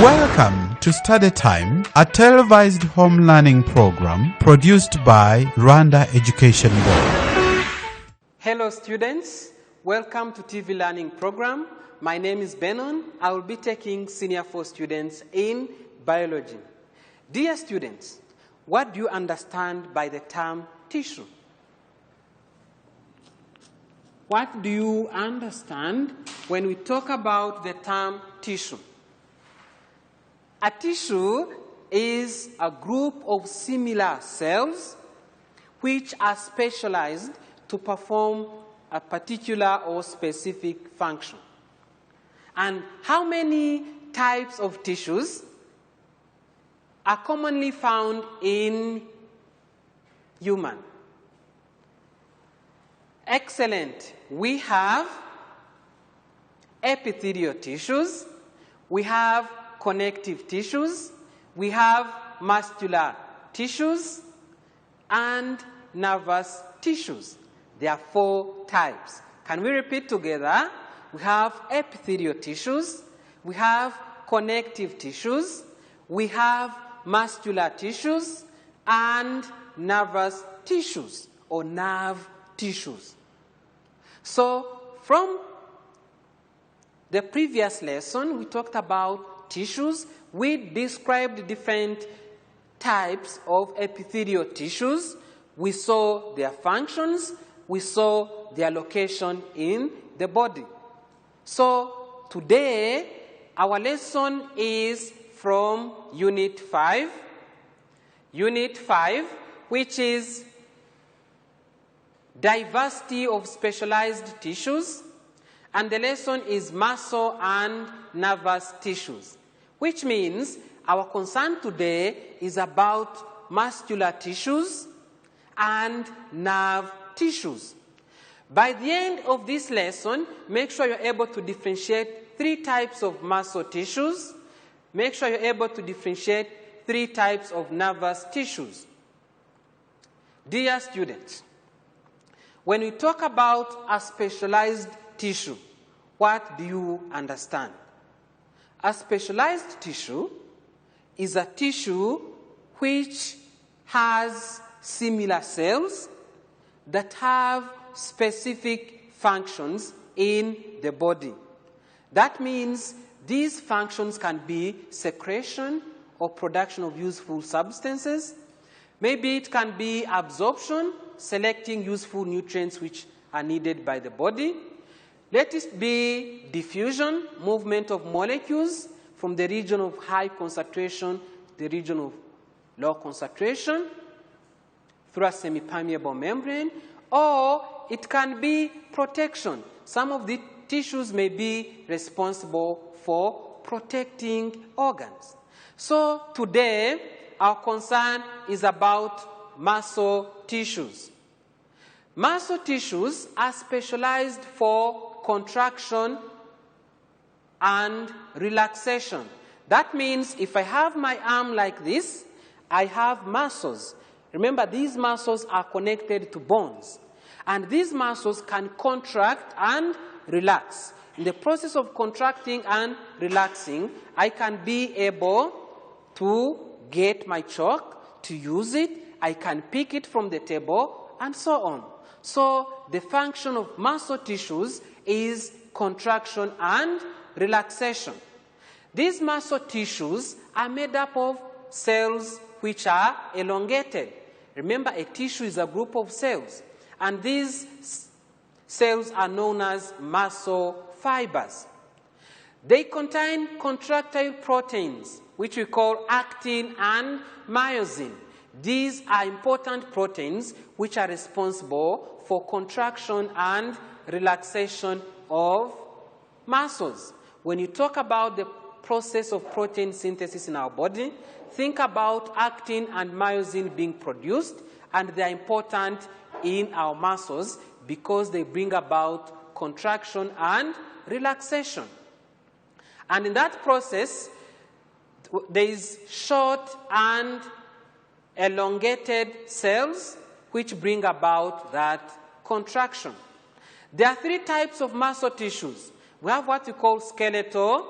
Welcome to Study Time, a televised home learning program produced by Rwanda Education Board. Hello students, welcome to TV Learning Program. My name is Benon. I will be taking Senior 4 students in biology. Dear students, what do you understand by the term tissue? What do you understand when we talk about the term tissue? A tissue is a group of similar cells which are specialized to perform a particular or specific function. And how many types of tissues are commonly found in human? Excellent. We have epithelial tissues, we have connective tissues, we have muscular tissues, and nervous tissues. There are 4 types. Can we repeat together? We have epithelial tissues, we have connective tissues, we have muscular tissues, and nervous tissues or nerve tissues. So from the previous lesson, we talked about tissues. We described different types of epithelial tissues. We saw their functions. We saw their location in the body. So today, our lesson is from Unit 5. Unit 5, which is diversity of specialized tissues, and the lesson is muscle and nervous tissues, which means our concern today is about muscular tissues and nerve tissues. By the end of this lesson, make sure you're able to differentiate 3 types of muscle tissues. Make sure you're able to differentiate 3 types of nervous tissues. Dear students, when we talk about a specialized tissue, what do you understand? A specialized tissue is a tissue which has similar cells that have specific functions in the body. That means these functions can be secretion or production of useful substances. Maybe it can be absorption, selecting useful nutrients which are needed by the body. Let it be diffusion, movement of molecules from the region of high concentration to the region of low concentration through a semi-permeable membrane, or it can be protection. Some of the tissues may be responsible for protecting organs. So today, our concern is about muscle tissues. Muscle tissues are specialized for contraction and relaxation. That means if I have my arm like this, I have muscles. Remember, these muscles are connected to bones. And these muscles can contract and relax. In the process of contracting and relaxing, I can be able to get my chalk, to use it, I can pick it from the table, and so on. So the function of muscle tissues is contraction and relaxation. These muscle tissues are made up of cells which are elongated. Remember, a tissue is a group of cells, and these cells are known as muscle fibers. They contain contractile proteins, which we call actin and myosin. These are important proteins which are responsible for contraction and relaxation of muscles. When you talk about the process of protein synthesis in our body, think about actin and myosin being produced, and they are important in our muscles because they bring about contraction and relaxation. And in that process, there is short and elongated cells which bring about that contraction. There are 3 types of muscle tissues. We have what we call skeletal,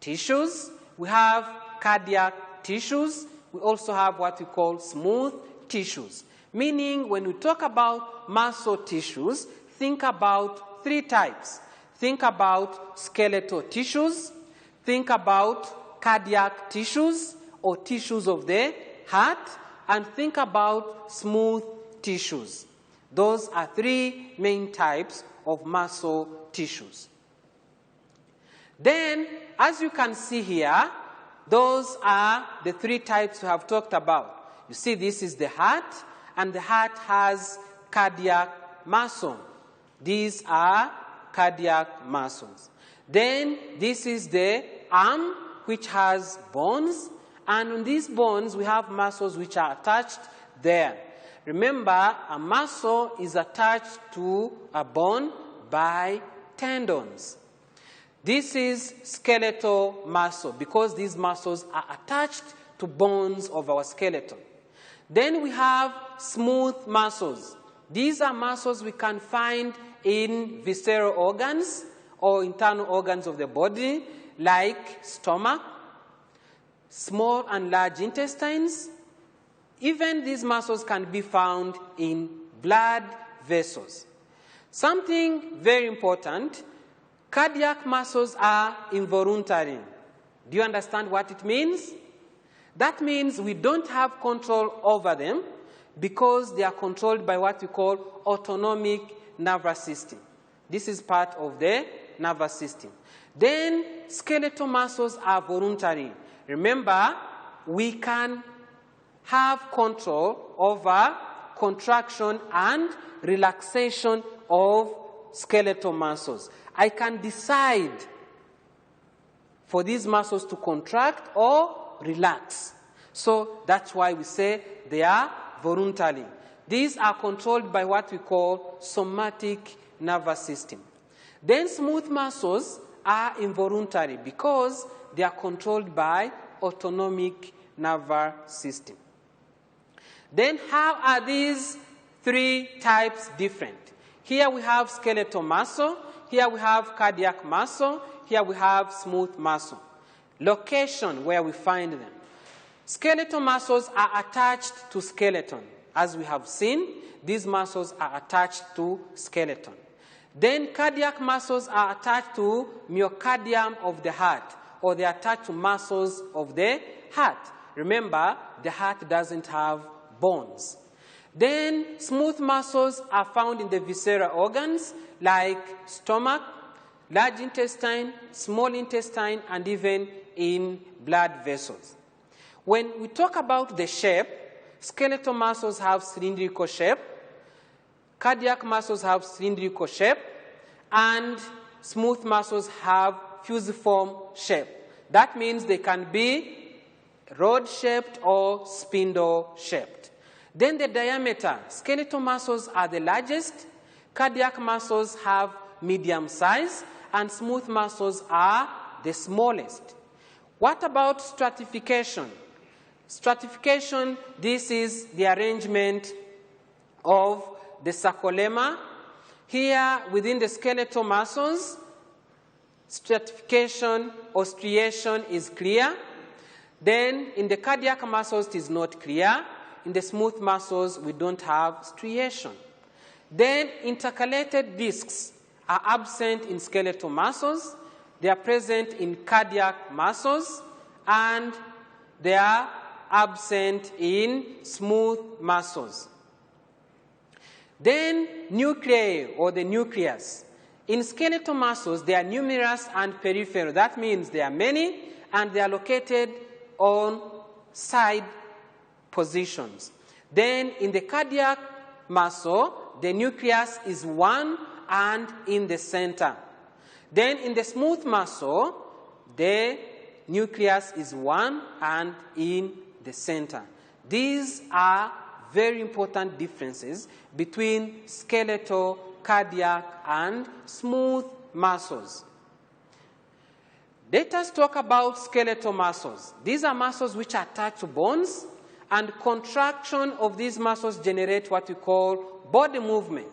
tissues, we have cardiac tissues, we also have what we call smooth tissues. Meaning, when we talk about muscle tissues, think about three types. Think about skeletal tissues, think about cardiac tissues or tissues of the heart, and think about smooth tissues. Those are three main types of muscle tissues. Then, as you can see here, those are the three types we have talked about. You see, this is the heart, and the heart has cardiac muscle. These are cardiac muscles. Then, this is the arm, which has bones, and on these bones, we have muscles which are attached there. Remember, a muscle is attached to a bone by tendons. This is skeletal muscle because these muscles are attached to bones of our skeleton. Then we have smooth muscles. These are muscles we can find in visceral organs or internal organs of the body, like stomach, small and large intestines. Even these muscles can be found in blood vessels. Something very important, cardiac muscles are involuntary. Do you understand what it means? That means we don't have control over them because they are controlled by what we call autonomic nervous system. This is part of the nervous system. Then skeletal muscles are voluntary. Remember, we can have control over contraction and relaxation of skeletal muscles. I can decide for these muscles to contract or relax. So that's why we say they are voluntary. These are controlled by what we call somatic nervous system. Then smooth muscles are involuntary because they are controlled by autonomic nervous system. Then how are these three types different? Here we have skeletal muscle, here we have cardiac muscle, here we have smooth muscle. Location where we find them. Skeletal muscles are attached to skeleton. As we have seen, these muscles are attached to skeleton. Then cardiac muscles are attached to myocardium of the heart, or they are attached to muscles of the heart. Remember, the heart doesn't have bones. Then smooth muscles are found in the visceral organs like stomach, large intestine, small intestine, and even in blood vessels. When we talk about the shape, skeletal muscles have cylindrical shape, cardiac muscles have cylindrical shape, and smooth muscles have fusiform shape. That means they can be rod-shaped or spindle-shaped. Then the diameter. Skeletal muscles are the largest, cardiac muscles have medium size, and smooth muscles are the smallest. What about stratification? Stratification, this is the arrangement of the sarcolemma. Here, within the skeletal muscles, stratification or striation is clear. Then, in the cardiac muscles, it is not clear. In the smooth muscles, we don't have striation. Then, intercalated discs are absent in skeletal muscles. They are present in cardiac muscles, and they are absent in smooth muscles. Then, nuclei, or the nucleus. In skeletal muscles, they are numerous and peripheral. That means there are many, and they are located on side positions. Then, in the cardiac muscle, the nucleus is one and in the center. Then, in the smooth muscle, the nucleus is one and in the center. These are very important differences between skeletal, cardiac, and smooth muscles. Let us talk about skeletal muscles. These are muscles which are attached to bones, and contraction of these muscles generate what we call body movement,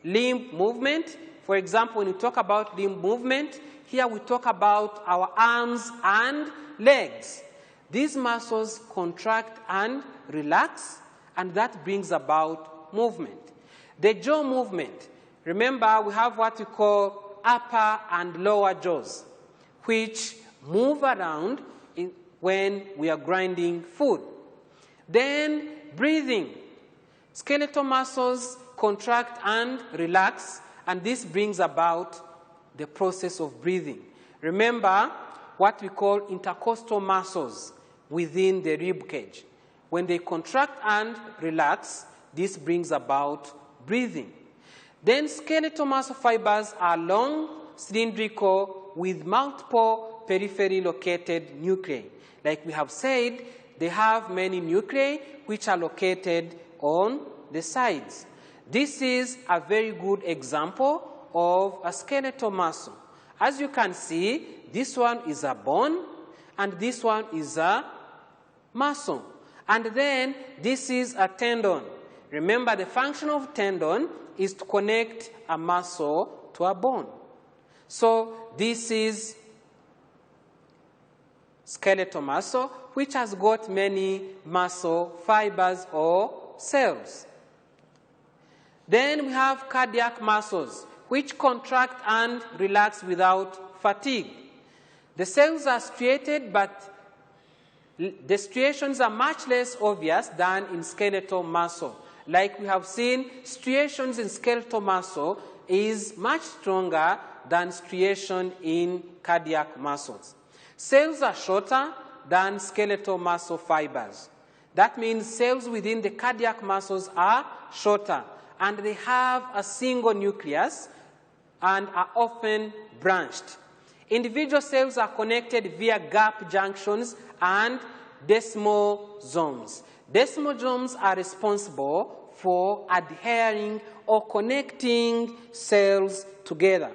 limb movement, For example, when we talk about limb movement, here we talk about our arms and legs. These muscles contract and relax, and that brings about movement. The jaw movement, remember we have what we call upper and lower jaws, which move around when we are grinding food. Then breathing. Skeletal muscles contract and relax, and this brings about the process of breathing. Remember what we call intercostal muscles within the rib cage. When they contract and relax, this brings about breathing. Then skeletal muscle fibers are long, cylindrical, with multiple peripherally located nuclei. Like we have said, they have many nuclei which are located on the sides. This is a very good example of a skeletal muscle. As you can see, this one is a bone, and this one is a muscle. And then this is a tendon. Remember, the function of tendon is to connect a muscle to a bone. So this is skeletal muscle, which has got many muscle fibers or cells. Then we have cardiac muscles, which contract and relax without fatigue. The cells are striated, but the striations are much less obvious than in skeletal muscle. Like we have seen, striations in skeletal muscle is much stronger than striation in cardiac muscles. Cells are shorter than skeletal muscle fibers. That means cells within the cardiac muscles are shorter, and they have a single nucleus and are often branched. Individual cells are connected via gap junctions and desmosomes. Desmosomes are responsible for adhering or connecting cells together.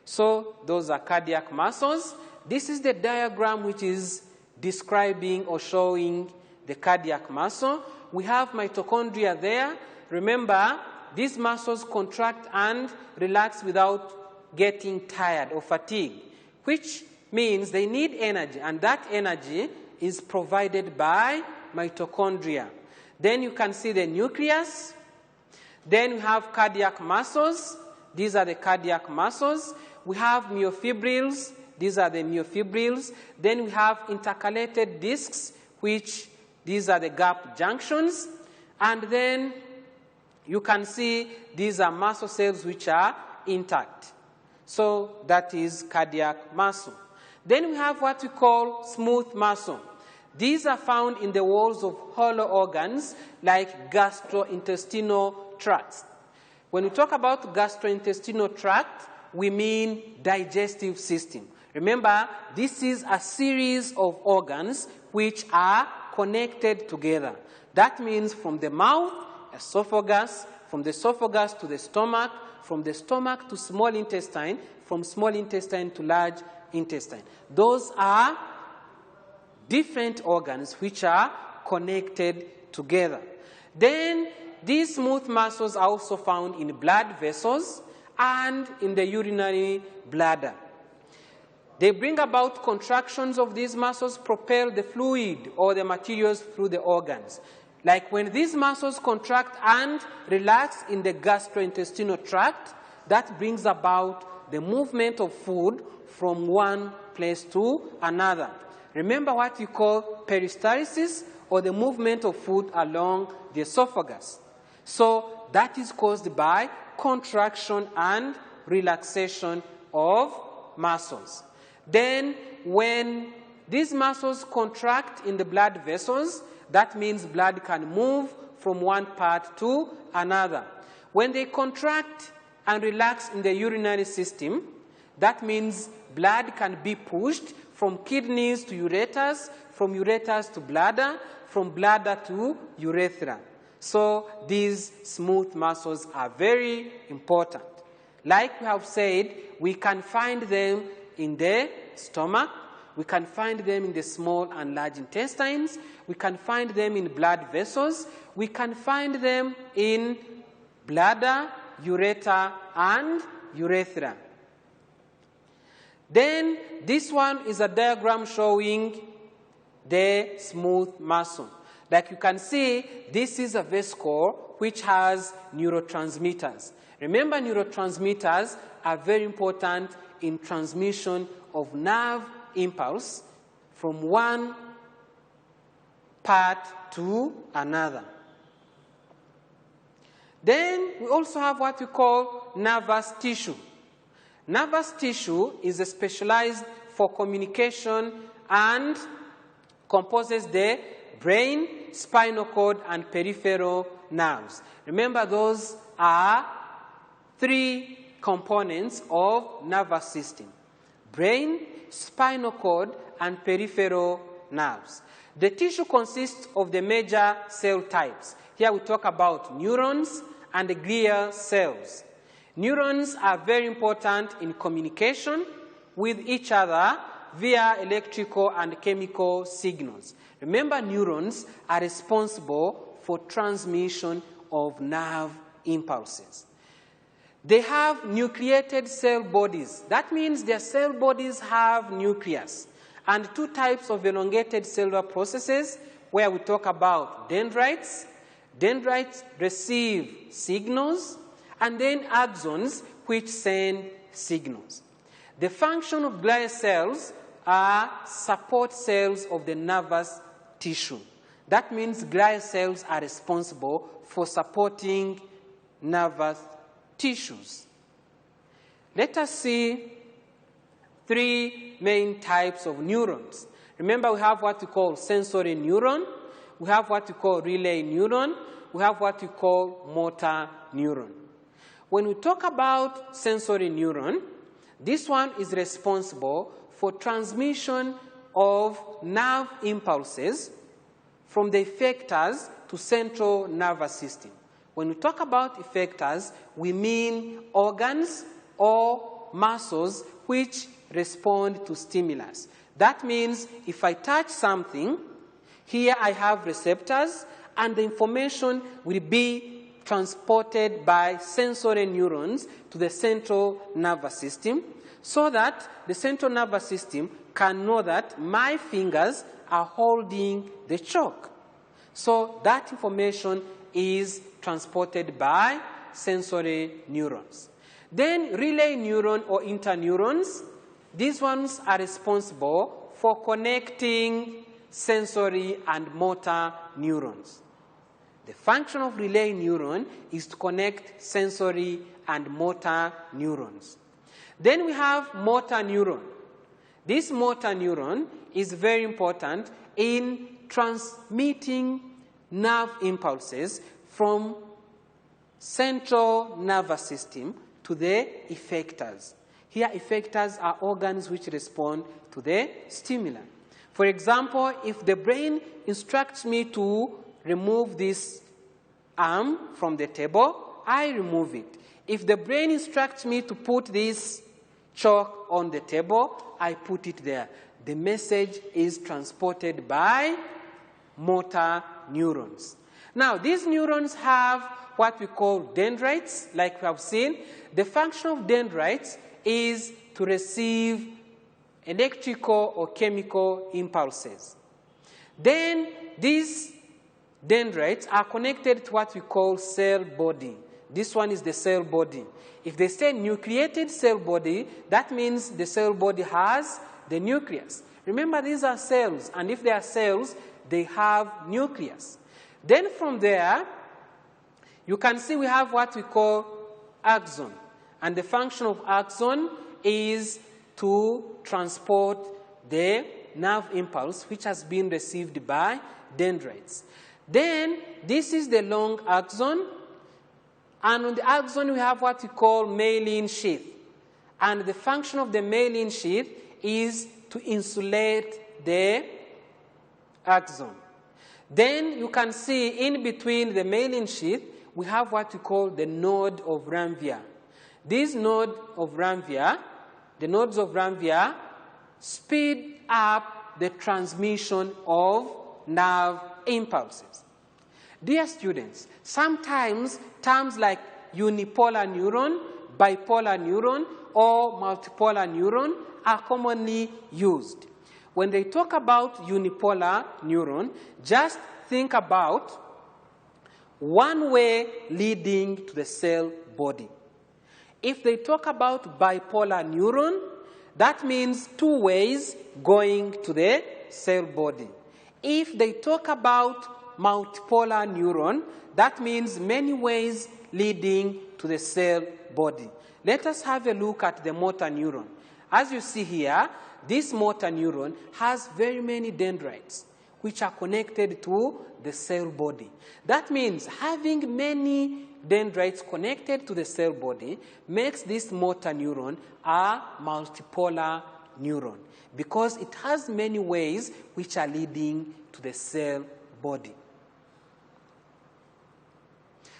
So those are cardiac muscles. This is the diagram which is describing or showing the cardiac muscle. We have mitochondria there. Remember, these muscles contract and relax without getting tired or fatigued, which means they need energy, and that energy is provided by mitochondria. Then you can see the nucleus. Then we have cardiac muscles. These are the cardiac muscles. We have myofibrils. These are the myofibrils. Then we have intercalated discs, which these are the gap junctions. And then you can see these are muscle cells which are intact. So that is cardiac muscle. Then we have what we call smooth muscle. These are found in the walls of hollow organs like gastrointestinal tracts. When we talk about gastrointestinal tract, we mean digestive system. Remember, this is a series of organs which are connected together. That means from the mouth, esophagus, from the esophagus to the stomach, from the stomach to small intestine, from small intestine to large intestine. Those are different organs which are connected together. Then these smooth muscles are also found in blood vessels and in the urinary bladder. They bring about contractions of these muscles, propel the fluid or the materials through the organs. Like when these muscles contract and relax in the gastrointestinal tract, that brings about the movement of food from one place to another. Remember what you call peristalsis, or the movement of food along the esophagus. So that is caused by contraction and relaxation of muscles. Then when these muscles contract in the blood vessels, that means blood can move from one part to another. When they contract and relax in the urinary system, that means blood can be pushed from kidneys to ureters, from ureters to bladder, from bladder to urethra. So these smooth muscles are very important. Like we have said, we can find them in the stomach, we can find them in the small and large intestines, we can find them in blood vessels, we can find them in bladder, ureter, and urethra. Then this one is a diagram showing the smooth muscle. Like you can see, this is a Vascor which has neurotransmitters. Remember, neurotransmitters are very important in transmission of nerve impulse from one part to another. Then we also have what we call nervous tissue. Nervous tissue is specialized for communication and composes the brain, spinal cord, and peripheral nerves. Remember, those are three components of nervous system: brain, spinal cord, and peripheral nerves. The tissue consists of the major cell types. Here we talk about neurons and the glial cells. Neurons are very important in communication with each other via electrical and chemical signals. Remember, neurons are responsible for transmission of nerve impulses. They have nucleated cell bodies. That means their cell bodies have nucleus. And two types of elongated cellular processes where we talk about dendrites. Dendrites receive signals, and then axons which send signals. The function of glial cells are support cells of the nervous tissue. That means glial cells are responsible for supporting nervous tissues. Let us see three main types of neurons. Remember, we have what we call sensory neuron, we have what we call relay neuron, we have what we call motor neuron. When we talk about sensory neuron, this one is responsible for transmission of nerve impulses from the effectors to central nervous system. When we talk about effectors, we mean organs or muscles which respond to stimulus. That means if I touch something, here I have receptors, and the information will be transported by sensory neurons to the central nervous system, so that the central nervous system can know that my fingers are holding the chalk. So that information is transported by sensory neurons. Then relay neuron or interneurons, these ones are responsible for connecting sensory and motor neurons. The function of relay neuron is to connect sensory and motor neurons. Then we have motor neuron. This motor neuron is very important in transmitting nerve impulses from central nervous system to the effectors. Here, effectors are organs which respond to the stimuli. For example, if the brain instructs me to remove this arm from the table, I remove it. If the brain instructs me to put this chalk on the table, I put it there. The message is transported by motor neurons. Now, these neurons have what we call dendrites, like we have seen. The function of dendrites is to receive electrical or chemical impulses. Then these dendrites are connected to what we call cell body. This one is the cell body. If they say nucleated cell body, that means the cell body has the nucleus. Remember, these are cells, and if they are cells, they have nucleus. Then from there, you can see we have what we call axon. And the function of axon is to transport the nerve impulse which has been received by dendrites. Then this is the long axon, and on the axon we have what we call myelin sheath. And the function of the myelin sheath is to insulate the axon. Then you can see in between the myelin sheath we have what we call the node of Ranvier. This node of Ranvier, the nodes of Ranvier speed up the transmission of nerve impulses. Dear students, sometimes terms like unipolar neuron, bipolar neuron, or multipolar neuron are commonly used. When they talk about unipolar neuron, just think about one way leading to the cell body. If they talk about bipolar neuron, that means two ways going to the cell body. If they talk about multipolar neuron, that means many ways leading to the cell body. Let us have a look at the motor neuron. As you see here, this motor neuron has very many dendrites which are connected to the cell body. That means having many dendrites connected to the cell body makes this motor neuron a multipolar neuron because it has many ways which are leading to the cell body.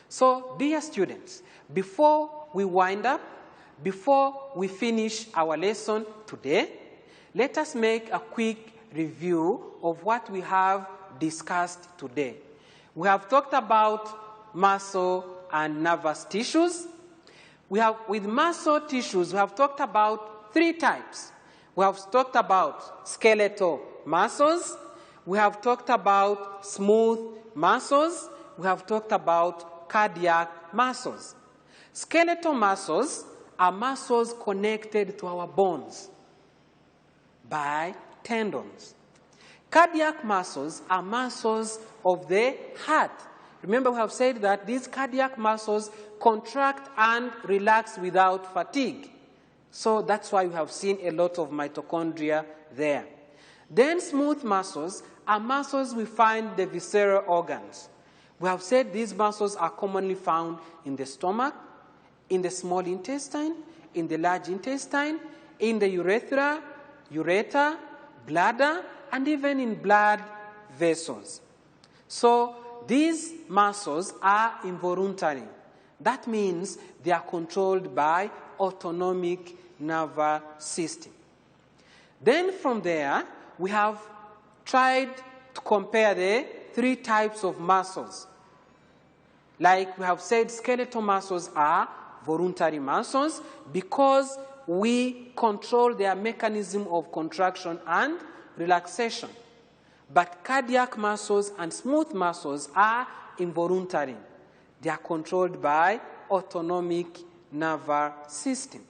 So, dear students, before we wind up, before we finish our lesson today, let us make a quick review of what we have discussed today. We have talked about muscle and nervous tissues. With muscle tissues, we have talked about three types. We have talked about skeletal muscles. We have talked about smooth muscles. We have talked about cardiac muscles. Skeletal muscles are muscles connected to our bones by tendons. Cardiac muscles are muscles of the heart. Remember, we have said that these cardiac muscles contract and relax without fatigue. So that's why we have seen a lot of mitochondria there. Then smooth muscles are muscles we find in the visceral organs. We have said these muscles are commonly found in the stomach, in the small intestine, in the large intestine, in the urethra, ureter, bladder, and even in blood vessels. So these muscles are involuntary. That means they are controlled by autonomic nervous system. Then from there, we have tried to compare the three types of muscles. Like we have said, skeletal muscles are voluntary muscles because we control their mechanism of contraction and relaxation. But cardiac muscles and smooth muscles are involuntary. They are controlled by autonomic nervous system.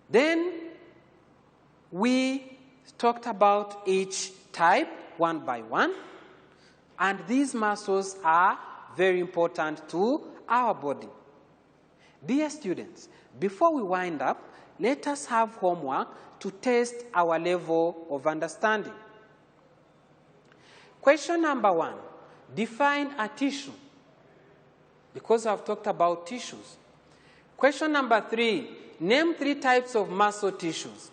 Then we talked about each type one by one, and these muscles are very important to our body. Dear students, before we wind up, let us have homework to test our level of understanding. Question number 1, define a tissue, because I've talked about tissues. Question number 3, name 3 types of muscle tissues.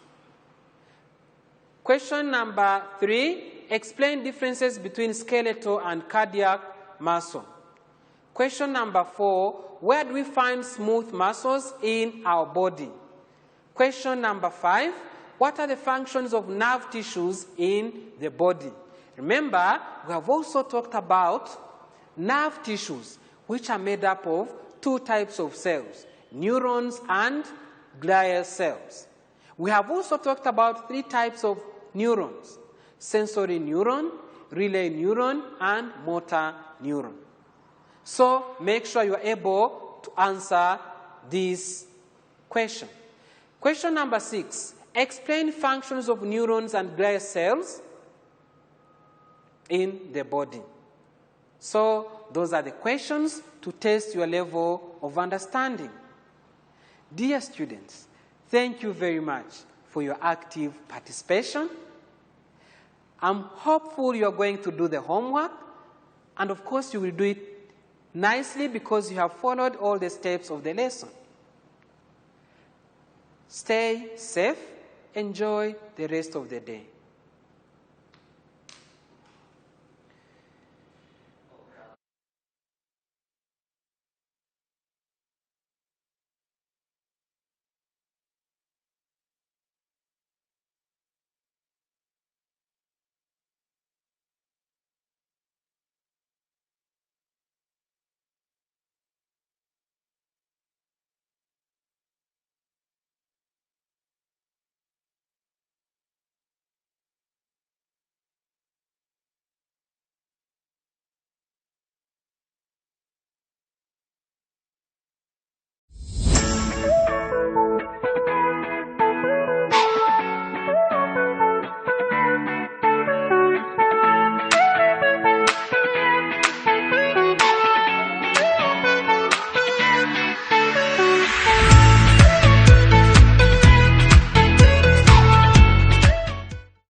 Question number 3, explain differences between skeletal and cardiac muscle. Question number 4, where do we find smooth muscles in our body? Question number 5, what are the functions of nerve tissues in the body? Remember, we have also talked about nerve tissues, which are made up of 2 types of cells, neurons and glial cells. We have also talked about 3 types of neurons, sensory neuron, relay neuron, and motor neuron. So make sure you are able to answer this question. Question number 6, explain functions of neurons and glial cells in the body. So those are the questions to test your level of understanding. Dear students, thank you very much for your active participation. I'm hopeful you're going to do the homework, and of course you will do it nicely because you have followed all the steps of the lesson. Stay safe. Enjoy the rest of the day.